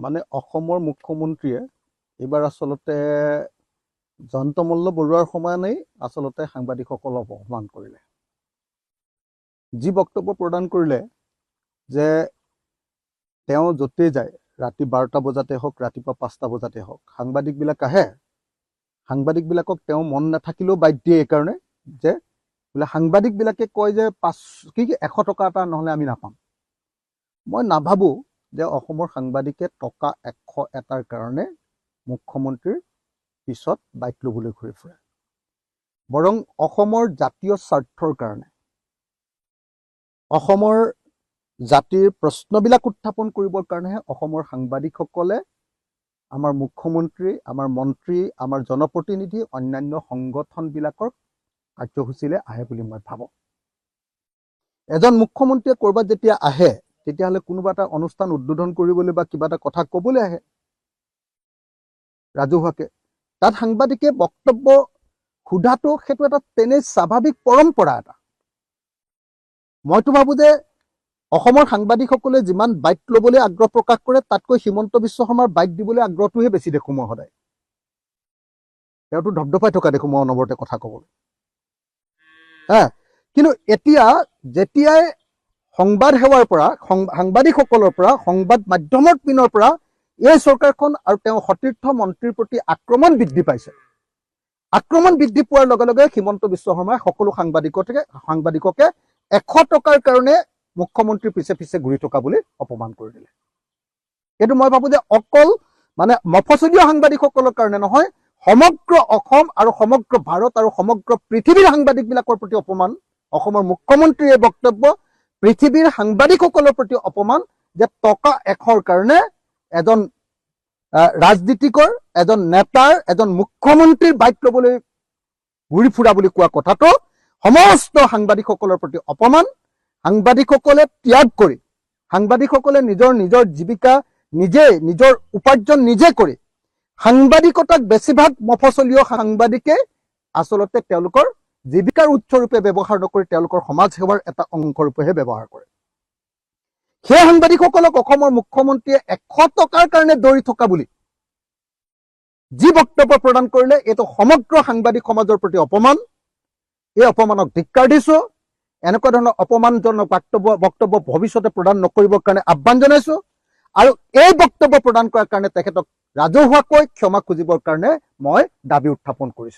মানে অসমৰ মুখ্যমন্ত্ৰীয়ে এইবাৰ আচলতে জয়ন্ত মল্ল বৰুৱাৰ সমানেই আচলতে সাংবাদিকসকলক অপমান কৰিলে। যি বক্তব্য প্ৰদান কৰিলে যে তেওঁ য'তেই যায়, ৰাতি 12টা বজাতে হওক, ৰাতিপুৱা 5টা বজাতে হওক, সাংবাদিকবিলাক আহে। সাংবাদিকবিলাকক তেওঁ মন নাথাকিলেও বাইট দিয়ে এইকাৰণে যে বোলে সাংবাদিকবিলাকে কয় যে 100 টকা এটা নহ'লে আমি নাপাম। মই নাভাবোঁ যে অসমৰ সাংবাদিকে টকা 100 এটাৰ কাৰণে মুখ্যমন্ত্ৰীৰ পিছত বাইক ল'বলৈ ঘূৰি ফুৰে। বৰং অসমৰ জাতীয় স্বাৰ্থৰ কাৰণে, অসমৰ জাতিৰ প্ৰশ্নবিলাক উত্থাপন কৰিবৰ কাৰণেহে অসমৰ সাংবাদিকসকলে আমাৰ মুখ্যমন্ত্ৰী, আমাৰ মন্ত্ৰী, আমাৰ জনপ্ৰতিনিধি, অন্যান্য সংগঠনবিলাকৰ কাৰ্যসূচীলৈ আহে বুলি মই ভাবোঁ। এজন মুখ্যমন্ত্ৰীয়ে ক'ৰবাত যেতিয়া আহে, তেতিয়াহ'লে কোনোবা এটা অনুষ্ঠান উদ্বোধন কৰিবলৈ বা কিবা এটা কথা ক'বলৈ আহে ৰাজহুৱাকে। তাত সাংবাদিকে বক্তব্য সোধাটো সেইটো এটা তেনেই স্বাভাৱিক পৰম্পৰা এটা। মইতো ভাবোঁ যে অসমৰ সাংবাদিকসকলে যিমান বাইক ল'বলৈ আগ্ৰহ প্ৰকাশ কৰে, তাতকৈ হিমন্ত বিশ্ব শৰ্মাৰ বাইক দিবলৈ আগ্ৰহটোহে বেছি দেখোঁ মই সদায়। তেওঁতো ধপধপাই থকা দেখোঁ মই অনবৰতে কথা ক'বলৈ। কিন্তু এতিয়া যেতিয়াই সংবাদ সেৱাৰ পৰা, সাংবাদিকসকলৰ পৰা, সংবাদ মাধ্যমৰ পিনৰ পৰা এই চৰকাৰখন আৰু তেওঁ সতীৰ্থ মন্ত্ৰীৰ প্ৰতি আক্ৰমণ বৃদ্ধি পাইছে, আক্ৰমণ বৃদ্ধি পোৱাৰ লগে লগে হিমন্ত বিশ্ব শৰ্মাই সকলো সাংবাদিককে 100 টকাৰ কাৰণে মুখ্যমন্ত্ৰীৰ পিছে পিছে ঘূৰি থকা বুলি অপমান কৰি দিলে। এইটো মই ভাবোঁ যে অকল মানে মফচলীয়া সাংবাদিকসকলৰ কাৰণে নহয়, সমগ্ৰ অসম আৰু সমগ্ৰ ভাৰত আৰু সমগ্ৰ পৃথিৱীৰ সাংবাদিকবিলাকৰ প্ৰতি অপমান। অসমৰ মুখ্যমন্ত্ৰীৰ এই বক্তব্য পৃথিৱীৰ সাংবাদিকসকলৰ প্ৰতি অপমান যে টকা 100ৰ কাৰণে এজন ৰাজনীতিকৰ, এজন নেতাৰ, এজন মুখ্যমন্ত্ৰীৰ বাইক ল'বলৈ ঘূৰি ফুৰা বুলি কোৱা কথাটো সমস্ত সাংবাদিকসকলৰ প্ৰতি অপমান। সাংবাদিকসকলে ত্যাগ কৰি, সাংবাদিকসকলে নিজৰ জীৱিকা নিজে, নিজৰ উপাৰ্জন নিজে কৰি, সাংবাদিকতাক বেছিভাগ মফচলীয় সাংবাদিকে আচলতে তেওঁলোকৰ জীৱিকাৰ উৎসৰূপে ব্যৱহাৰ নকৰি তেওঁলোকৰ সমাজ সেৱাৰ এটা অংশৰূপেহে ব্যৱহাৰ কৰে। সেই সাংবাদিকসকলক অসমৰ মুখ্যমন্ত্ৰীয়ে 100 টকাৰ কাৰণে দৌৰি থকা বুলি যি বক্তব্য প্ৰদান কৰিলে, এইটো সমগ্ৰ সাংবাদিক সমাজৰ প্ৰতি অপমান। এই অপমানক ধিক্কাৰ দিছোঁ। এনেকুৱা ধৰণৰ অপমানজনক বক্তব্য ভৱিষ্যতে প্ৰদান নকৰিবৰ কাৰণে আহ্বান জনাইছোঁ। আৰু এই বক্তব্য প্ৰদান কৰাৰ কাৰণে তেখেতক ৰাজহুৱাকৈ ক্ষমা খুজিবৰ কাৰণে মই দাবী উত্থাপন কৰিছোঁ।